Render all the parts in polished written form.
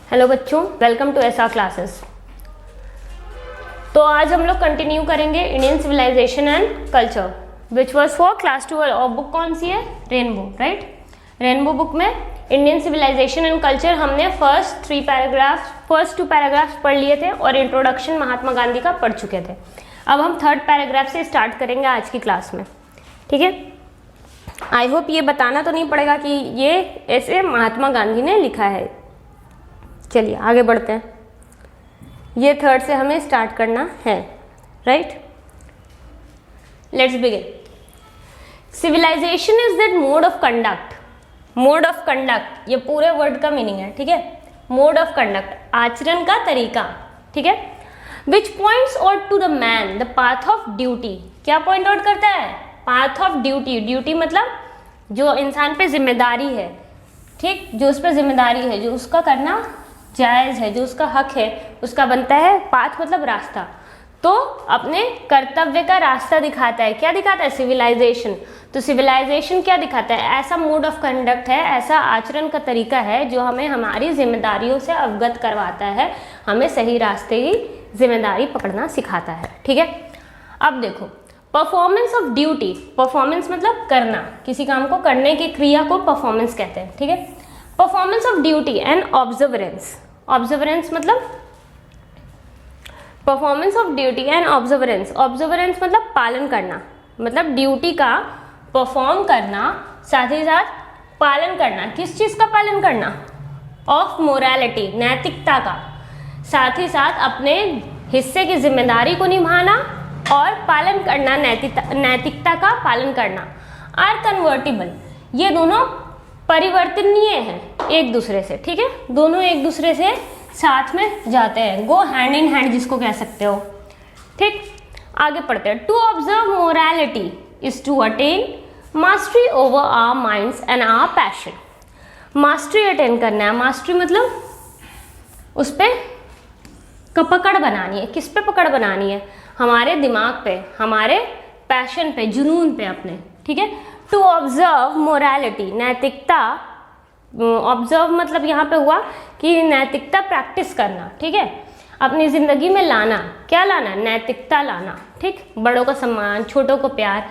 Hello बच्चों, welcome to SR classes. तो आज हम लोग कंटिन्यू करेंगे Indian civilisation and culture which was for class 12 और बुक कौन सी है? Rainbow, right. रेनबो बुक में इंडियन सिविलाइजेशन एंड कल्चर हमने फर्स्ट 2 पैराग्राफ्स पढ़ लिए थे और इंट्रोडक्शन महात्मा गांधी का पढ़ चुके थे। अब हम 3rd पैराग्राफ से स्टार्ट करेंगे आज की क्लास में, ठीक है। आई होप ये बताना तो नहीं पड़ेगा कि ये ऐसे महात्मा गांधी ने लिखा है। चलिए आगे बढ़ते हैं। ये 3rd से हमें स्टार्ट करना है, right. Let's begin. Civilisation is that mode of conduct. Mode of conduct, ये पूरे वर्ड का मीनिंग है, ठीक है। मोड ऑफ कंडक्ट, आचरण का तरीका, ठीक है। Which points out to the man the path of duty. क्या पॉइंट आउट करता है? Path of duty. ड्यूटी मतलब जो इंसान पे जिम्मेदारी है, ठीक, जो उस पर जिम्मेदारी है, जो उसका करना जायज़ है, जो उसका हक है, उसका बनता है। पाथ मतलब रास्ता, तो अपने कर्तव्य का रास्ता दिखाता है। क्या दिखाता है? सिविलाइजेशन। तो सिविलाइजेशन क्या दिखाता है? ऐसा मोड ऑफ कंडक्ट है, ऐसा आचरण का तरीका है जो हमें हमारी जिम्मेदारियों से अवगत करवाता है, हमें सही रास्ते की जिम्मेदारी पकड़ना सिखाता है, ठीक है। अब देखो, परफॉर्मेंस ऑफ ड्यूटी। परफॉर्मेंस मतलब करना, किसी काम को करने की क्रिया को परफॉर्मेंस कहते हैं, ठीक है। Performance of duty and observance. Observance मतलब performance of duty and observance. Observance मतलब पालन करना, मतलब ड्यूटी का परफॉर्म करना, साथ ही साथ पालन करना। किस चीज़ का पालन करना? ऑफ मोरालिटी, नैतिकता का। साथ ही साथ अपने हिस्से की जिम्मेदारी को निभाना और पालन करना, नैतिकता का पालन करना। आर कन्वर्टिबल, ये दोनों परिवर्तनीय हैं एक दूसरे से, ठीक है। दोनों एक दूसरे से साथ में जाते हैं, गो हैंड इन हैंड जिसको कह सकते हो, ठीक। आगे पढ़ते हैं। To observe morality is to attain mastery over our minds and our passion. Mastery attain करना है। मास्टरी मतलब उस पर पकड़ बनानी है। किस पे पकड़ बनानी है? हमारे दिमाग पे, हमारे पैशन पे, जुनून पे अपने, ठीक है। टू ऑब्जर्व मोरालिटी, नैतिकता। ऑब्जर्व मतलब यहाँ पे हुआ कि नैतिकता प्रैक्टिस करना, ठीक है, अपनी ज़िंदगी में लाना। क्या लाना? नैतिकता लाना, ठीक। बड़ों का सम्मान, छोटों को प्यार,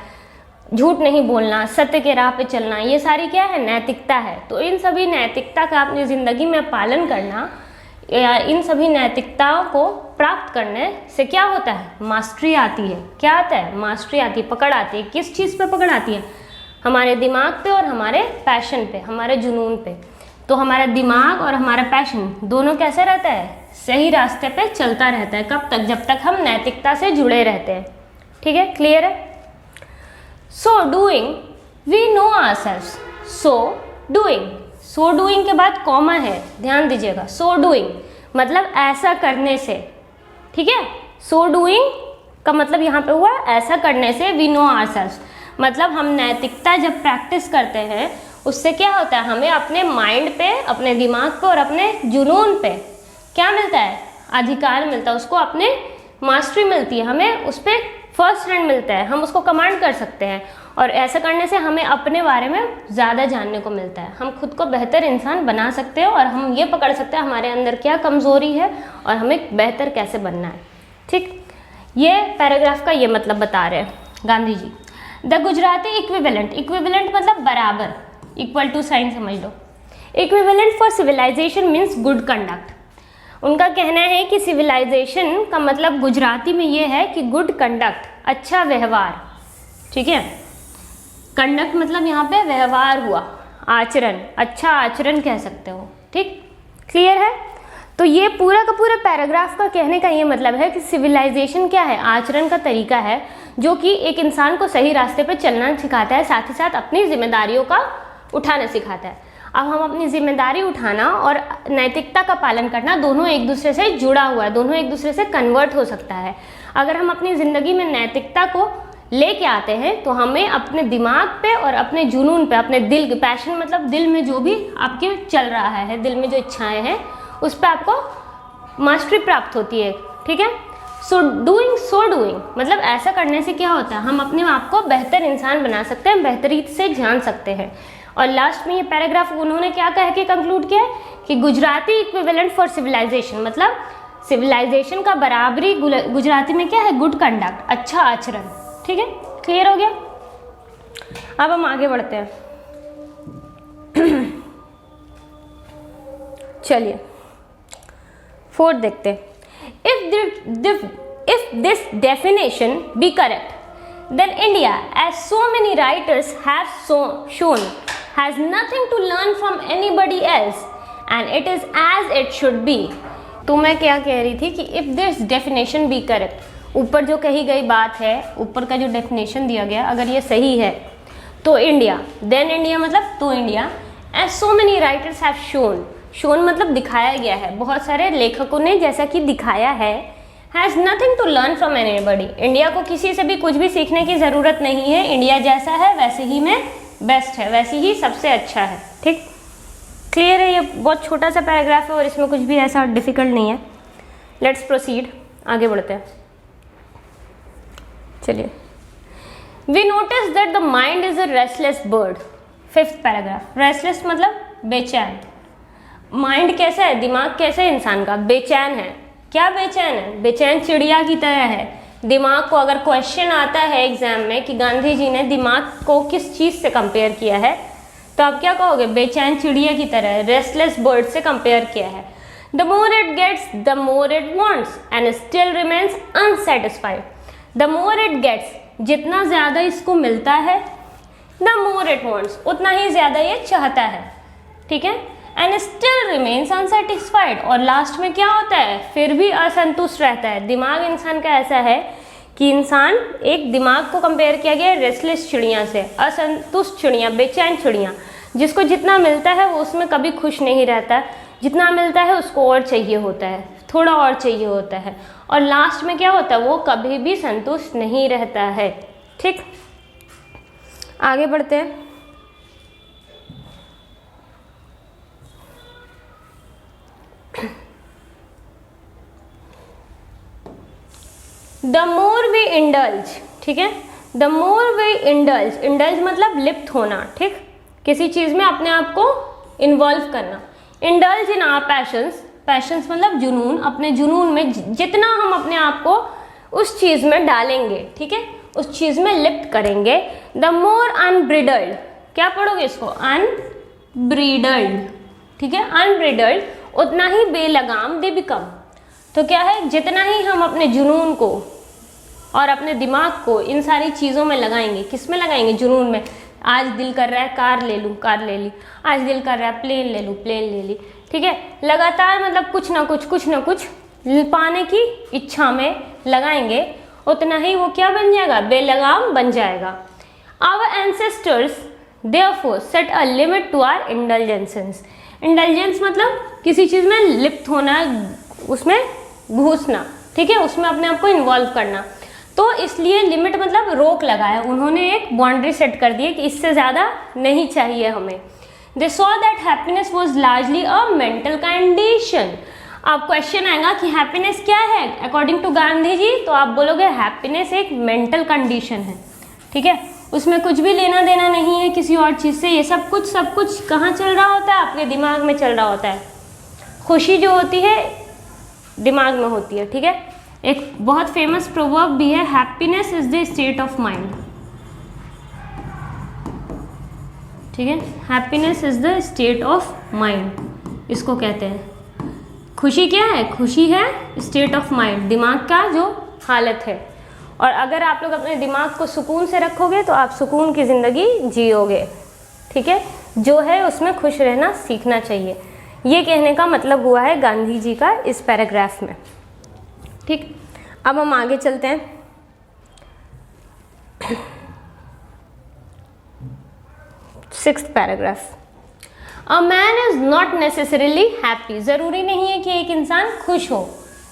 झूठ नहीं बोलना, सत्य के राह पे चलना, ये सारी क्या है? नैतिकता है। तो इन सभी नैतिकता का अपनी ज़िंदगी में पालन करना, इन सभी नैतिकताओं को प्राप्त करने से क्या होता है? मास्टरी आती है। क्या आता है? मास्टरी आती है, पकड़ आती है। किस चीज़ पे पकड़ आती है? हमारे दिमाग पे और हमारे पैशन पे, हमारे जुनून पे। तो हमारा दिमाग और हमारा पैशन दोनों कैसे रहता है? सही रास्ते पे चलता रहता है। कब तक? जब तक हम नैतिकता से जुड़े रहते हैं, ठीक है। क्लियर है? So doing we know ourselves. So doing, so doing के बाद कॉमा है, ध्यान दीजिएगा। सो डूइंग मतलब ऐसा करने से, ठीक है। सो डूइंग का मतलब यहाँ पे हुआ ऐसा करने से। वी नो आवरसेल्व्स मतलब हम नैतिकता जब प्रैक्टिस करते हैं उससे क्या होता है? हमें अपने माइंड पे, अपने दिमाग पे और अपने जुनून पे क्या मिलता है? अधिकार मिलता है, उसको अपने मास्टरी मिलती है, हमें उस पर फर्स्ट हैंड मिलता है, हम उसको कमांड कर सकते हैं। और ऐसा करने से हमें अपने बारे में ज़्यादा जानने को मिलता है। हम खुद को बेहतर इंसान बना सकते हैं और हम ये पकड़ सकते हैं हमारे अंदर क्या कमज़ोरी है और हमें बेहतर कैसे बनना है, ठीक। ये पैराग्राफ का ये मतलब बता रहे हैं Gandhi ji. The Gujarati equivalent. Equivalent मतलब बराबर, इक्वल टू साइन समझ लो। Equivalent for civilisation means good conduct. उनका कहना है कि सिविलाइजेशन का मतलब गुजराती में ये है कि गुड कंडक्ट, अच्छा व्यवहार, ठीक है। कंडक्ट मतलब यहाँ पे व्यवहार हुआ, आचरण, अच्छा आचरण कह सकते हो, ठीक। क्लियर है? तो ये पूरा का पूरा पैराग्राफ का कहने का ये मतलब है कि सिविलाइजेशन क्या है? आचरण का तरीका है जो कि एक इंसान को सही रास्ते पर चलना सिखाता है, साथ ही साथ अपनी जिम्मेदारियों का उठाना सिखाता है। अब हम अपनी जिम्मेदारी उठाना और नैतिकता का पालन करना दोनों एक दूसरे से जुड़ा हुआ है, दोनों एक दूसरे से कन्वर्ट हो सकता है। अगर हम अपनी ज़िंदगी में नैतिकता को लेके आते हैं तो हमें अपने दिमाग पे और अपने जुनून पे, अपने दिल, पैशन मतलब दिल में जो भी आपके चल रहा है, दिल में जो इच्छाएं हैं, उस पर आपको मास्टरी प्राप्त होती है, ठीक है। सो डूइंग मतलब ऐसा करने से क्या होता है? हम अपने आप को बेहतर इंसान बना सकते हैं, बेहतरी से जान सकते हैं और लास्ट में ये पैराग्राफ उन्होंने क्या कह के कंक्लूड किया है कि गुजराती इक्विवेलेंट फॉर सिविलाइजेशन, मतलब सिविलाइजेशन का बराबरी गुजराती में क्या है, गुड कंडक्ट, अच्छा आचरण। ठीक है, क्लियर हो गया। अब हम आगे बढ़ते हैं। चलिए 4 देखते हैं। If this definition be correct, then India, as so many writers have shown, has nothing to learn from anybody else, and it is as it should be. तो मैं क्या कह रही थी कि if this definition be correct, ऊपर जो कही गई बात है, ऊपर का जो डेफिनेशन दिया गया, अगर ये सही है तो इंडिया, देन इंडिया मतलब तो India, as so many writers have shown मतलब दिखाया गया है, बहुत सारे लेखकों ने जैसा कि दिखाया है, has nothing to learn from anybody, India को किसी से भी कुछ भी सीखने की ज़रूरत नहीं है, इंडिया जैसा है वैसे ही में बेस्ट है, वैसे ही सबसे अच्छा है। ठीक, क्लियर है। ये बहुत छोटा सा पैराग्राफ है और इसमें कुछ भी ऐसा डिफिकल्ट नहीं है। लेट्स प्रोसीड, आगे बढ़ते हैं। चलिए, we notice that the mind is a restless bird. 5th paragraph, restless मतलब बेचैन। माइंड कैसा है, दिमाग कैसा है इंसान का, बेचैन है। क्या बेचैन है, बेचैन चिड़िया की तरह है। दिमाग को अगर क्वेश्चन आता है एग्जाम में कि गांधी जी ने दिमाग को किस चीज़ से कंपेयर किया है, तो आप क्या कहोगे, बेचैन चिड़िया की तरह, रेस्टलेस बर्ड से कंपेयर किया है। The more it gets the more it wants and still remains unsatisfied. The more it gets, जितना ज़्यादा इसको मिलता है, द मोर इट वांट्स, उतना ही ज़्यादा ये चाहता है। ठीक है, एंड स्टिल रिमेन्स अनसेटिस्फाइड, और लास्ट में क्या होता है, फिर भी असंतुष्ट रहता है। दिमाग इंसान का ऐसा है कि इंसान, एक दिमाग को कंपेयर किया गया है रेस्टलेस चिड़िया से, असंतुष्ट चिड़िया, बेचैन चिड़िया, जिसको जितना मिलता है वो उसमें कभी खुश नहीं रहता, जितना मिलता है उसको और चाहिए होता है, थोड़ा और चाहिए होता है, और लास्ट में क्या होता है, वो कभी भी संतुष्ट नहीं रहता है। ठीक, आगे बढ़ते हैं। द मोर वी इंडल्ज, ठीक है, the more we indulge, indulge मतलब लिप्त होना। ठीक, किसी चीज़ में अपने आप को इन्वॉल्व करना। Indulge in our passions, passions मतलब जुनून, अपने जुनून में जितना हम अपने आप को उस चीज़ में डालेंगे, ठीक है, उस चीज़ में लिप्त करेंगे। द मोर अनब्रिडल्ड, क्या पढ़ोगे इसको, अनब्रिडल्ड, ठीक है, अनब्रिडल्ड, उतना ही बेलगाम दे बिकम। तो क्या है, जितना ही हम अपने जुनून को और अपने दिमाग को इन सारी चीज़ों में लगाएंगे, किस में लगाएंगे, जुनून में। आज दिल कर रहा है कार ले लूँ, कार ले ली, आज दिल कर रहा है प्लेन ले लूँ, प्लेन ले ली, ठीक है, लगातार मतलब कुछ ना कुछ पाने की इच्छा में लगाएंगे, उतना ही वो क्या बन जाएगा, बेलगाम बन जाएगा। Our ancestors therefore set a limit to our indulgences. Indulgence मतलब किसी चीज़ में लिप्त होना, उसमें घुसना, ठीक है, उसमें अपने आप को इन्वॉल्व करना। तो इसलिए लिमिट मतलब रोक लगाया, उन्होंने एक बाउंड्री सेट कर दी है कि इससे ज़्यादा नहीं चाहिए हमें। They saw that happiness was largely a mental condition. अब क्वेश्चन आएगा कि हैप्पीनेस क्या है अकॉर्डिंग टू गांधी जी, तो आप बोलोगे हैप्पीनेस एक मेंटल कंडीशन है, ठीक है, उसमें कुछ भी लेना देना नहीं है किसी और चीज़ से। ये सब कुछ कहाँ चल रहा होता है, आपके दिमाग में चल रहा होता है। खुशी जो होती है दिमाग में होती है, ठीक है। एक बहुत फेमस प्रोवर्ब भी है, happiness is the state of mind, ठीक है, happiness is the state of mind, इसको कहते हैं। खुशी क्या है, खुशी है स्टेट ऑफ माइंड, दिमाग का जो हालत है। और अगर आप लोग अपने दिमाग को सुकून से रखोगे तो आप सुकून की ज़िंदगी जियोगे, ठीक है, जो है उसमें खुश रहना सीखना चाहिए। ये कहने का मतलब हुआ है गांधी जी का इस पैराग्राफ में, ठीक। अब हम आगे चलते हैं। 6th paragraph, a man is not necessarily happy, ज़रूरी नहीं है कि एक इंसान खुश हो,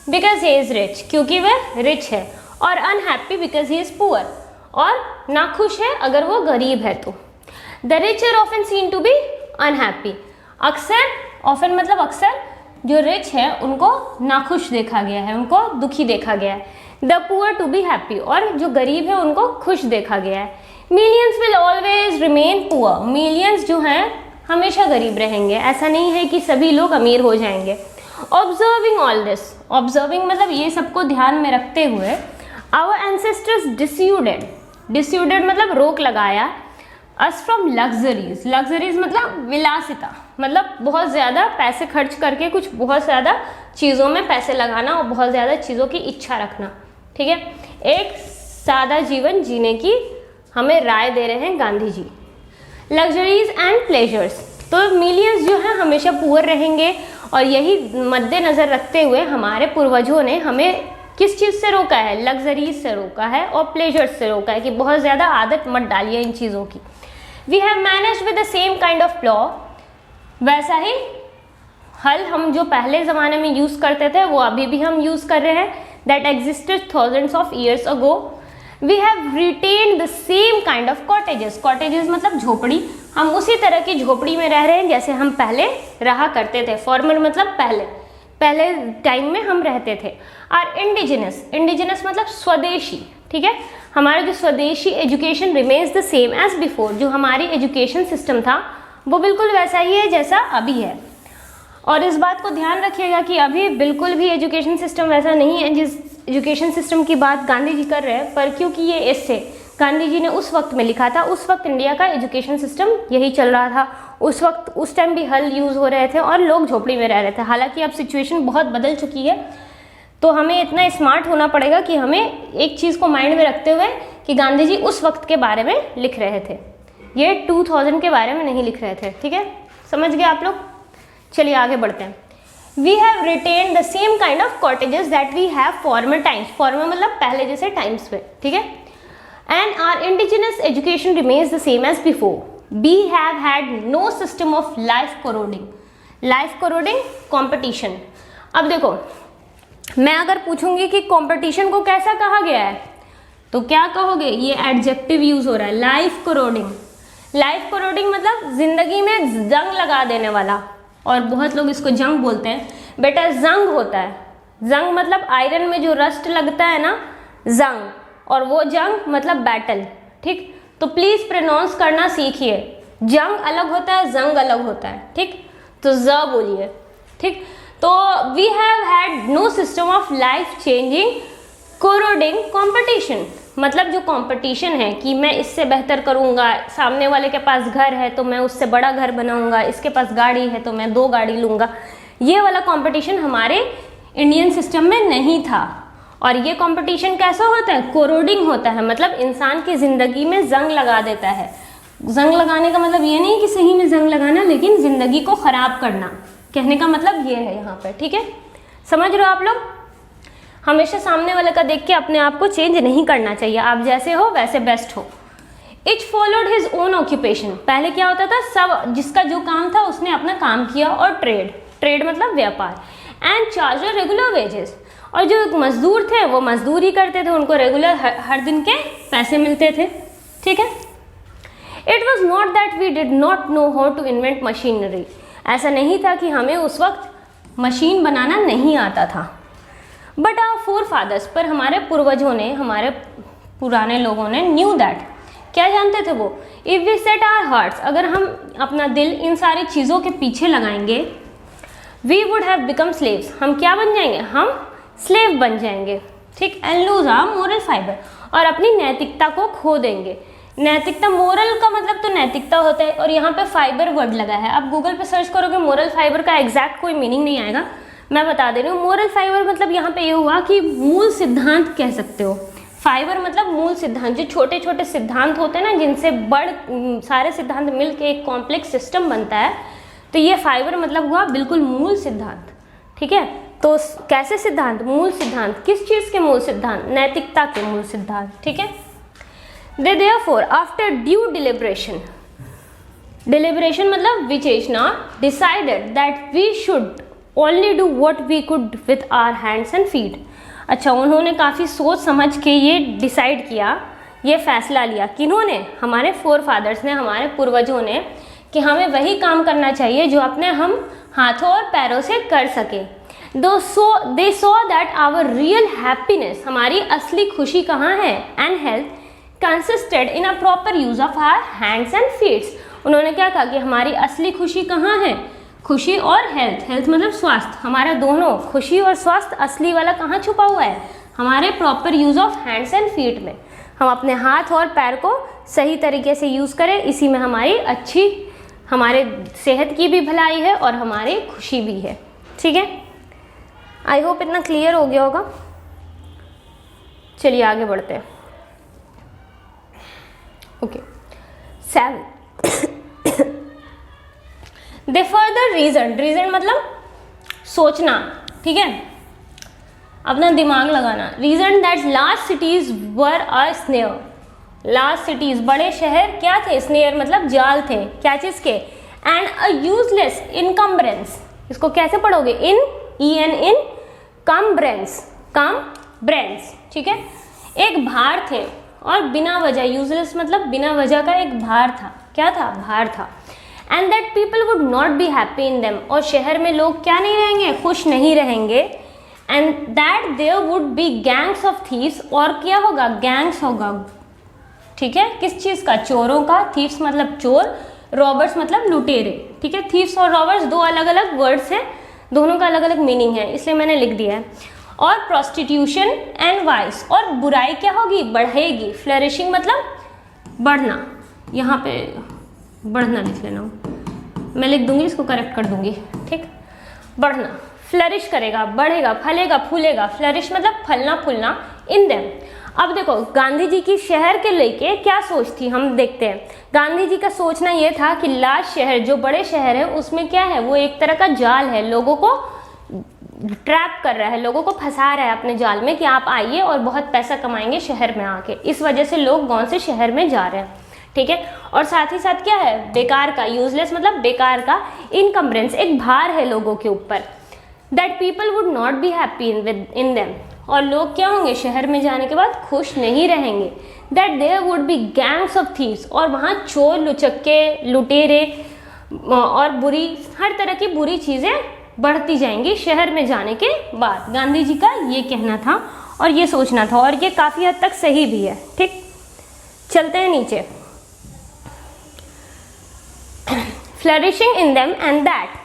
बिकॉज ही इज़ रिच, क्योंकि वह रिच है, और unhappy because he is poor, और नाखुश है अगर वो गरीब है तो। The rich are often seen to be unhappy, अक्सर, ऑफन मतलब अक्सर, जो रिच है उनको नाखुश देखा गया है, उनको दुखी देखा गया है। The poor to be happy, और जो गरीब है उनको खुश देखा गया है। Millions will always remain poor, millions जो हैं हमेशा गरीब रहेंगे, ऐसा नहीं है कि सभी लोग अमीर हो जाएंगे। ऑब्जर्विंग ऑल दिस, ऑब्जर्विंग मतलब ये सबको ध्यान में रखते हुए, आवर एंसेस्टर्स डिस्यूडेड, डिस्यूडेड मतलब रोक लगाया, अस फ्रॉम लग्जरीज, लग्जरीज मतलब विलासिता, मतलब बहुत ज़्यादा पैसे खर्च करके कुछ बहुत ज़्यादा चीज़ों में पैसे लगाना और बहुत ज़्यादा चीज़ों की इच्छा रखना, ठीक है। एक सादा जीवन जीने की हमें राय दे रहे हैं गांधी जी। लग्जरीज एंड प्लेजर्स, तो मिलियंस जो है हमेशा पुअर रहेंगे, और यही मद्देनज़र रखते हुए हमारे पूर्वजों ने हमें किस चीज़ से रोका है, लग्जरीज से रोका है और प्लेजर्स से रोका है कि बहुत ज़्यादा आदत मत डालिए इन चीज़ों की। We have manage with the same kind of plough, वैसा ही हल हम जो पहले ज़माने में यूज़ करते थे वो अभी भी हम यूज़ कर रहे हैं, that existed thousands of years ago. We have retained the same kind of cottages, cottages मतलब झोपड़ी, हम उसी तरह की झोपड़ी में रह रहे हैं जैसे हम पहले रहा करते थे। फॉर्मर मतलब पहले टाइम में हम रहते थे। आर इंडिजिनस, इंडिजिनस मतलब स्वदेशी, ठीक है। हमारा जो स्वदेशी education remains the same as before, जो हमारी एजुकेशन सिस्टम था वो बिल्कुल वैसा ही है जैसा अभी है। और इस बात को ध्यान रखिएगा कि अभी बिल्कुल भी एजुकेशन सिस्टम वैसा नहीं है जिस एजुकेशन सिस्टम की बात गांधी जी कर रहे हैं, पर क्योंकि ये इससे गांधी जी ने उस वक्त में लिखा था, उस वक्त इंडिया का एजुकेशन सिस्टम यही चल रहा था। उस वक्त उस टाइम भी हल यूज़ हो रहे थे और लोग झोपड़ी में रह रहे थे। हालांकि अब सिचुएशन बहुत बदल चुकी है, तो हमें इतना स्मार्ट होना पड़ेगा कि हमें एक चीज़ को माइंड में रखते हुए कि गांधी जी उस वक्त के बारे में लिख रहे थे, ये 2000 के बारे में नहीं लिख रहे थे, ठीक है। समझ गए आप लोग? चलिए आगे बढ़ते हैं। We have retain the same kind of cottages that we have former times, former मतलब पहले जैसे टाइम्स में, ठीक है। And our indigenous education remains the same as before. We have had no system of life corroding, life corroding competition. अब देखो, मैं अगर पूछूंगी कि कंपटीशन को कैसा कहा गया है तो क्या कहोगे? ये एडजेक्टिव यूज हो रहा है, लाइफ कोरोडिंग। लाइफ कोरोडिंग मतलब जिंदगी में जंग लगा देने वाला, और बहुत लोग इसको जंग बोलते हैं। बेटा जंग होता है, जंग मतलब आयरन में जो रस्ट लगता है ना, जंग, और वो जंग मतलब बैटल, ठीक। तो प्लीज प्रोनाउंस करना सीखिए, जंग अलग होता है, जंग अलग होता है, ठीक। तो ज बोलिए, ठीक। तो we have had no system of life changing corroding competition, मतलब जो कंपटीशन है कि मैं इससे बेहतर करूंगा, सामने वाले के पास घर है तो मैं उससे बड़ा घर बनाऊंगा, इसके पास गाड़ी है तो मैं 2 गाड़ी लूंगा, ये वाला कंपटीशन हमारे इंडियन सिस्टम में नहीं था। और ये कंपटीशन कैसा होता है? कोरोडिंग होता है, मतलब इंसान की जिंदगी में जंग लगा देता है। जंग लगाने का मतलब ये नहीं कि सही में जंग लगाना, लेकिन जिंदगी को खराब करना, कहने का मतलब ये है यहाँ पर, ठीक है। समझ रहे हो आप लोग? हमेशा सामने वाले का देख के अपने आप को चेंज नहीं करना चाहिए, आप जैसे हो वैसे बेस्ट हो। Etch followed his own occupation, पहले क्या होता था, सब जिसका जो काम था उसने अपना काम किया, और ट्रेड मतलब व्यापार, एंड चार्ज रेगुलर वेजेस, और जो मजदूर थे वो मजदूरी करते थे, उनको रेगुलर हर दिन के पैसे मिलते थे, ठीक है। It was not that we did not know how to invent machinery, ऐसा नहीं था कि हमें उस वक्त मशीन बनाना नहीं आता था। बट आवर फोर फादर्स, पर हमारे पूर्वजों ने, हमारे पुराने लोगों ने, न्यू दैट, क्या जानते थे वो, if we set our hearts, अगर हम अपना दिल इन सारी चीज़ों के पीछे लगाएंगे, we would have become slaves, हम क्या बन जाएंगे? हम स्लेव बन जाएंगे, ठीक। And lose our moral fibre, और अपनी नैतिकता को खो देंगे। नैतिकता, मोरल का मतलब तो नैतिकता होता है, और यहाँ पे फाइबर वर्ड लगा है। आप गूगल पे सर्च करोगे मोरल फाइबर का एग्जैक्ट कोई मीनिंग नहीं आएगा, मैं बता दे रही हूँ। मोरल फाइबर मतलब यहाँ पे ये हुआ कि मूल सिद्धांत कह सकते हो। फाइबर मतलब मूल सिद्धांत, जो छोटे छोटे सिद्धांत होते हैं ना, जिनसे सारे सिद्धांत मिल के एक कॉम्प्लेक्स सिस्टम बनता है, तो ये फाइबर मतलब हुआ बिल्कुल मूल सिद्धांत, ठीक है। तो कैसे सिद्धांत? मूल सिद्धांत, किस चीज़ के मूल सिद्धांत? नैतिकता के मूल सिद्धांत, ठीक है। They therefore, after due deliberation, deliberation मतलब विवेचना, decided that we should only do what we could with our hands and feet. अच्छा, उन्होंने काफ़ी सोच समझ के ये डिसाइड किया, ये फैसला लिया, किन्होंने? हमारे फोर फादर्स ने, हमारे पूर्वजों ने, कि हमें वही काम करना चाहिए जो अपने हम हाथों और पैरों से कर सके। They saw that our real happiness, हमारी असली खुशी कहाँ है, and health consisted in a proper use of our hands and feets. उन्होंने क्या कहा कि हमारी असली खुशी कहाँ है, खुशी और हेल्थ, हेल्थ मतलब स्वास्थ्य, हमारा दोनों खुशी और स्वास्थ्य असली वाला कहाँ छुपा हुआ है, हमारे proper use of hands and feet में। हम अपने हाथ और पैर को सही तरीके से यूज करें, इसी में हमारी अच्छी, हमारे सेहत की भी भलाई है और हमारी खुशी भी है। ठीक है, आई होप इतना क्लियर हो गया होगा। चलिए आगे बढ़ते हैं। ओके, 7 दे फर्दर रीजन मतलब सोचना, ठीक है, अपना दिमाग लगाना। Reason that large cities were a snare, large cities बड़े शहर क्या थे, स्नेयर मतलब जाल थे, क्या चीज के, एंड अ यूजलेस इनकम्ब्रेंस, इसको कैसे पढ़ोगे, इन कम्ब्रेंस, ठीक है, एक भार थे और बिना वजह, यूजलेस मतलब बिना वजह का एक भार था, क्या था, भार था। And that people would not be happy in them, और शहर में लोग क्या नहीं रहेंगे, खुश नहीं रहेंगे। And that there would be gangs of thieves, और क्या होगा, गैंग्स होगा, ठीक है, किस चीज का, चोरों का, थीव्स मतलब चोर, रॉबर्स मतलब लुटेरे, ठीक है। थीव्स और रॉबर्स दो अलग अलग वर्ड्स हैं, दोनों का अलग अलग मीनिंग है, इसलिए मैंने लिख दिया है। और प्रोस्टिट्यूशन एंड वाइस, और बुराई क्या होगी, बढ़ेगी, फ्लरिशिंग मतलब बढ़ना, यहाँ पे बढ़ना लिख लेना, मैं लिख दूंगी, इसको करेक्ट कर दूंगी, ठीक, बढ़ना, फ्लरिश करेगा, बढ़ेगा, फलेगा, फूलेगा, फ्लरिश मतलब फलना फूलना, इन देम। अब देखो गांधी जी की शहर के लेके क्या सोच थी, हम देखते हैं। गांधी जी का सोचना ये था कि लार्ज शहर, जो बड़े शहर है, उसमें क्या है, वो एक तरह का जाल है, लोगों को ट्रैप कर रहा है, लोगों को फंसा रहा है अपने जाल में कि आप आइए और बहुत पैसा कमाएंगे शहर में आके। इस वजह से लोग गांव से शहर में जा रहे हैं, ठीक है। और साथ ही साथ क्या है, बेकार का, यूजलेस मतलब बेकार का, इनकम्ब्रेंस एक भार है लोगों के ऊपर। That people would not be happy in them, और लोग क्या होंगे, शहर में जाने के बाद खुश नहीं रहेंगे। That there would be gangs of thieves, और वहाँ चोर, लुचक्के, लुटेरे और बुरी, हर तरह की बुरी चीज़ें बढ़ती जाएंगी शहर में जाने के बाद। गांधी जी का ये कहना था और ये सोचना था, और ये काफ़ी हद तक सही भी है, ठीक। चलते हैं नीचे। Flourishing in them and that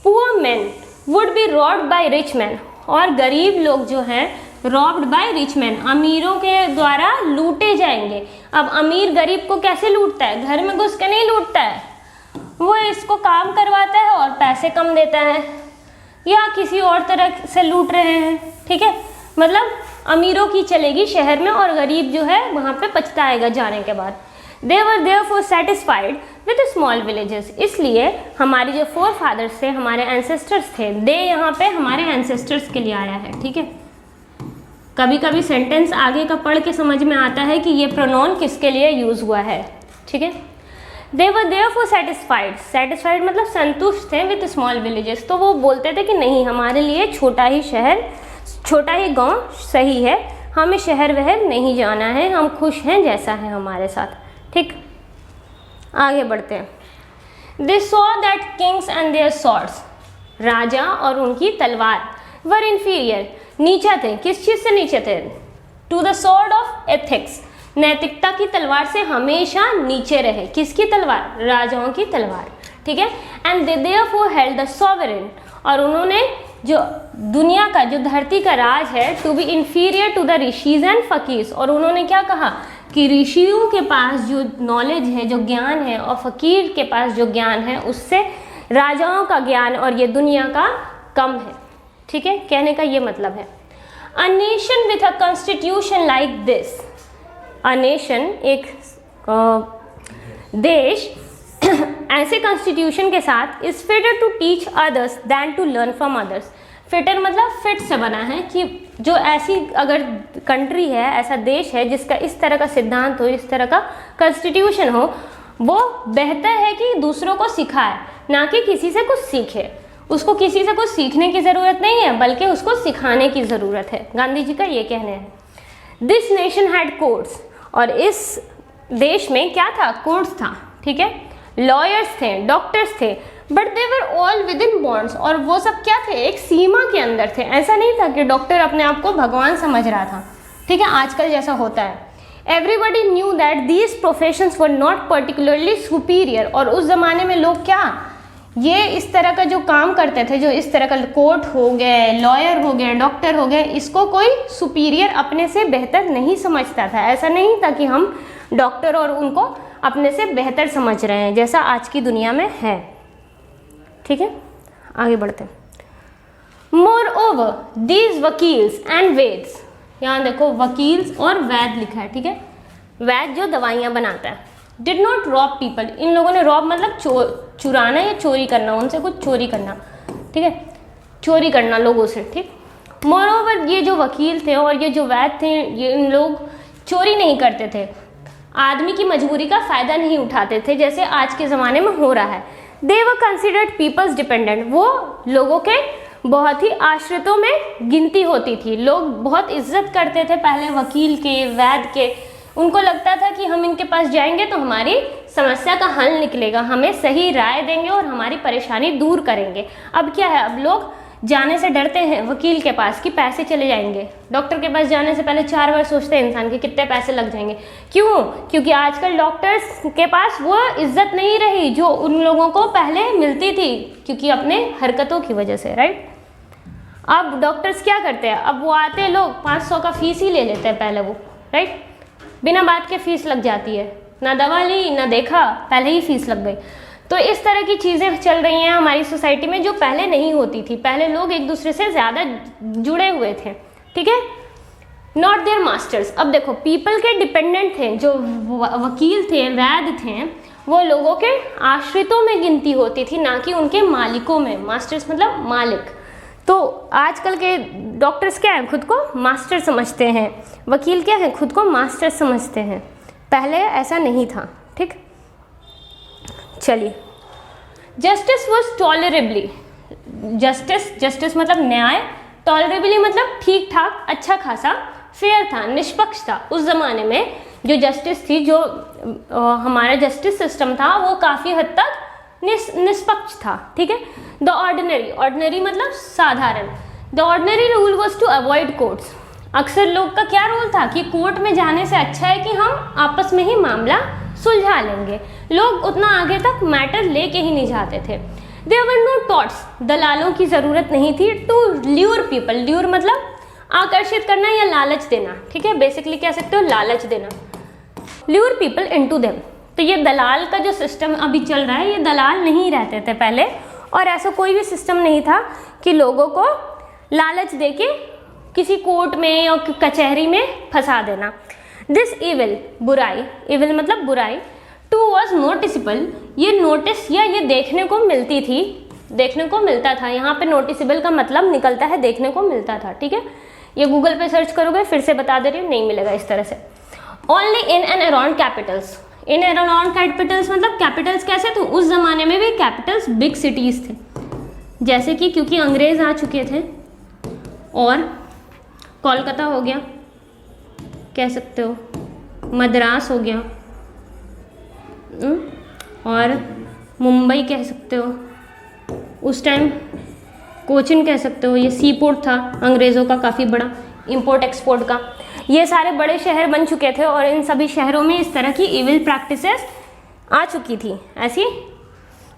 poor man would be robbed by rich man, और गरीब लोग जो हैं रॉब्ड बाय रिच मैन, अमीरों के द्वारा लूटे जाएंगे। अब अमीर गरीब को कैसे लूटता है, घर में घुस के नहीं लूटता है, वो इसको काम करवाता है और पैसे कम देता है, या किसी और तरह से लूट रहे हैं, ठीक है। मतलब अमीरों की चलेगी शहर में, और गरीब जो है वहाँ पे पछताएगा जाने के बाद। They were therefore satisfied with small villages, इसलिए हमारी जो फोर फादर्स थे, हमारे एंसेस्टर्स थे, दे यहाँ पे हमारे एंसेस्टर्स के लिए आया है, ठीक है। कभी कभी सेंटेंस आगे का पढ़ के समझ में आता है कि ये प्रोनाउन किसके लिए यूज हुआ है, ठीक है। They were therefore satisfied, satisfied मतलब संतुष्ट थे with small villages, तो वो बोलते थे कि नहीं, हमारे लिए छोटा ही शहर, छोटा ही गांव सही है, हमें शहर वहर नहीं जाना है, हम खुश हैं जैसा है हमारे साथ, ठीक। आगे बढ़ते हैं। They saw that kings and their swords, राजा और उनकी तलवार, were inferior, नीचा थे, किस चीज़ से नीचे थे, to the sword of ethics, नैतिकता की तलवार से हमेशा नीचे रहे। किसकी तलवार, राजाओं की तलवार, ठीक है। And they therefore held the sovereign, और उन्होंने जो दुनिया का, जो धरती का राज है, to be inferior to the rishis and fakirs, और उन्होंने क्या कहा कि ऋषियों के पास जो नॉलेज है, जो ज्ञान है, और फकीर के पास जो ज्ञान है, उससे राजाओं का ज्ञान और ये दुनिया का कम है, ठीक है। कहने का ये मतलब है। A nation with a constitution like this, a nation एक देश ऐसे कॉन्स्टिट्यूशन के साथ is fitter to teach others than to learn from others. Fitter मतलब फिट से बना है, कि जो ऐसी अगर कंट्री है, ऐसा देश है जिसका इस तरह का सिद्धांत हो, इस तरह का कॉन्स्टिट्यूशन हो, वो बेहतर है कि दूसरों को सिखाए, ना कि किसी से कुछ सीखे। उसको किसी से कुछ सीखने की ज़रूरत नहीं है, बल्कि उसको सिखाने की ज़रूरत है। गांधी जी का ये कहना है। दिस नेशन हैड कोर्ट्स, और इस देश में क्या था, कोर्ट्स था, ठीक है। लॉयर्स थे, डॉक्टर्स थे, but they were all with in bonds, और वो सब क्या थे, एक सीमा के अंदर थे। ऐसा नहीं था कि डॉक्टर अपने आप को भगवान समझ रहा था, ठीक है, आजकल जैसा होता है। Everybody knew that these professions were not particularly superior. और उस ज़माने में लोग क्या, ये इस तरह का जो काम करते थे, जो इस तरह का कोर्ट हो गए, लॉयर हो गए, डॉक्टर हो गए, इसको कोई सुपीरियर अपने से बेहतर नहीं समझता था। ऐसा नहीं था कि हम डॉक्टर और उनको अपने से बेहतर समझ रहे हैं जैसा आज की दुनिया में है। ठीक है, आगे बढ़ते हैं। Moreover these vakils and vaids, यहाँ देखो वकील्स और वैद लिखा है। ठीक है, वैद जो दवाइयाँ बनाता है। डिड नॉट रॉब पीपल, इन लोगों ने रॉब मतलब चुराना या चोरी करना, उनसे कुछ चोरी करना। ठीक है, चोरी करना लोगों से। ठीक, मोर ओवर ये जो वकील थे और ये जो वैद थे, ये इन लोग चोरी नहीं करते थे, आदमी की मजबूरी का फ़ायदा नहीं उठाते थे जैसे आज के ज़माने में हो रहा है। दे वर कंसिडर्ड पीपल्स डिपेंडेंट, वो लोगों के बहुत ही आश्रितों में गिनती होती थी। लोग बहुत इज्जत करते थे पहले वकील के, वैद के। उनको लगता था कि हम इनके पास जाएंगे तो हमारी समस्या का हल निकलेगा, हमें सही राय देंगे और हमारी परेशानी दूर करेंगे। अब क्या है, अब लोग जाने से डरते हैं वकील के पास कि पैसे चले जाएंगे। डॉक्टर के पास जाने से पहले 4 बार सोचते हैं इंसान के कितने पैसे लग जाएंगे। क्यों? क्योंकि आजकल डॉक्टर्स के पास वो इज्जत नहीं रही जो उन लोगों को पहले मिलती थी, क्योंकि अपने हरकतों की वजह से। राइट, अब डॉक्टर्स क्या करते हैं, अब वो आते लोग 500 का फीस ही ले लेते हैं पहले वो। राइट, बिना बात के फीस लग जाती है, ना दवा ली ना देखा, पहले ही फीस लग गई। तो इस तरह की चीज़ें चल रही हैं हमारी सोसाइटी में जो पहले नहीं होती थी। पहले लोग एक दूसरे से ज़्यादा जुड़े हुए थे। ठीक है, नॉट देयर मास्टर्स। अब देखो, पीपल के डिपेंडेंट थे, जो वकील थे, वैद थे, वो लोगों के आश्रितों में गिनती होती थी, ना कि उनके मालिकों में। मास्टर्स मतलब मालिक। तो आजकल के डॉक्टर्स क्या हैं, खुद को मास्टर समझते हैं। वकील क्या है, खुद को मास्टर समझते हैं। पहले ऐसा नहीं था। ठीक, चलिए, जस्टिस वॉज टॉलरेबली, जस्टिस मतलब न्याय, टॉलरेबली मतलब ठीक ठाक, अच्छा खासा, फेयर था, निष्पक्ष था। उस ज़माने में जो जस्टिस थी, जो हमारा जस्टिस सिस्टम था, वो काफ़ी हद तक निष्पक्ष था। ठीक है, द ऑर्डिनरी, ऑर्डिनरी मतलब साधारण, the ordinary rule was to avoid courts. अक्सर लोग का क्या रूल था कि कोर्ट में जाने से अच्छा है कि हम आपस में ही मामला सुलझा लेंगे। लोग उतना आगे तक मैटर लेके ही नहीं जाते थे। देयर वर नो टॉट्स, दलालों की ज़रूरत नहीं थी। टू ल्यूर पीपल, ल्यूर मतलब आकर्षित करना या लालच देना। ठीक है, बेसिकली कह सकते हो लालच देना। ल्यूर पीपल इनटू देम, तो ये दलाल का जो सिस्टम अभी चल रहा है, ये दलाल नहीं रहते थे पहले, और ऐसा कोई भी सिस्टम नहीं था कि लोगों को लालच देके किसी कोर्ट में या कचहरी में फंसा देना। दिस इविल, बुराई, इविल मतलब बुराई, टू वॉज नोटिसिबल, ये नोटिस या ये देखने को मिलती थी, देखने को मिलता था। यहाँ पे नोटिसिबल का मतलब निकलता है देखने को मिलता था। ठीक है, ये गूगल पे सर्च करोगे, फिर से बता दे रही हूँ, नहीं मिलेगा इस तरह से। Only in and around Capitals, in and around Capitals मतलब कैपिटल्स कैसे, तो उस जमाने में भी कैपिटल्स बिग सिटीज़ थे, जैसे कि क्योंकि अंग्रेज़ आ चुके थे, और कोलकाता हो गया, कह सकते हो मद्रास हो गया, और मुंबई कह सकते हो, उस टाइम कोचिन कह सकते हो, ये सी पोर्ट था अंग्रेज़ों का काफ़ी बड़ा, इंपोर्ट एक्सपोर्ट का। ये सारे बड़े शहर बन चुके थे और इन सभी शहरों में इस तरह की इविल प्रैक्टिसेस आ चुकी थी, ऐसी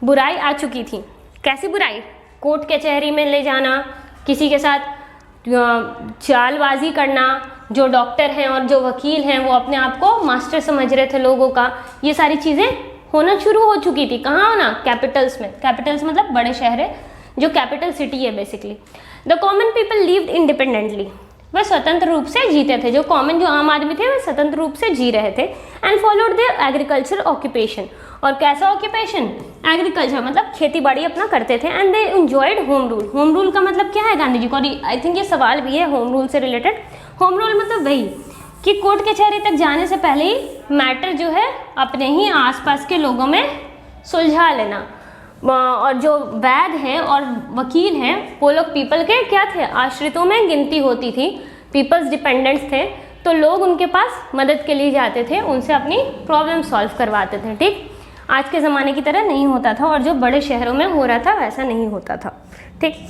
बुराई आ चुकी थी। कैसी बुराई? कोर्ट कचहरी में ले जाना, किसी के साथ चालबाजी करना। जो डॉक्टर हैं और जो वकील हैं वो अपने आप को मास्टर समझ रहे थे लोगों का। ये सारी चीज़ें होना शुरू हो चुकी थी। कहाँ होना? कैपिटल्स में। कैपिटल्स मतलब बड़े शहर है, जो कैपिटल सिटी है basically. The common people lived independently, वह स्वतंत्र रूप से जीते थे। जो कॉमन, जो आम आदमी थे, वह स्वतंत्र रूप से जी रहे थे। And followed there agriculture occupation, और कैसा ऑक्यूपेशन? एग्रीकल्चर मतलब खेती बाड़ी अपना करते थे। And they enjoyed home rule. Home rule का मतलब क्या है गांधी जी को? आई थिंक ये सवाल भी है होम रूल से रिलेटेड। होम रूल मतलब वही कि कोर्ट कचहरी तक जाने से पहले ही मैटर जो है अपने ही आसपास के लोगों में सुलझा लेना। और जो वैद हैं और वकील हैं वो लोग पीपल के क्या थे? आश्रितों में गिनती होती थी, पीपल्स डिपेंडेंट्स थे। तो लोग उनके पास मदद के लिए जाते थे, उनसे अपनी प्रॉब्लम सॉल्व करवाते थे। ठीक, आज के ज़माने की तरह नहीं होता था, और जो बड़े शहरों में हो रहा था वैसा नहीं होता था। ठीक,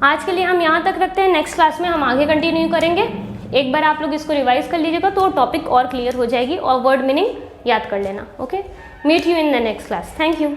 आज के लिए हम यहाँ तक रखते हैं। नेक्स्ट क्लास में हम आगे कंटिन्यू करेंगे। एक बार आप लोग इसको रिवाइज कर लीजिएगा तो टॉपिक और क्लियर हो जाएगी और वर्ड मीनिंग याद कर लेना. Okay, meet you in the next class. Thank you.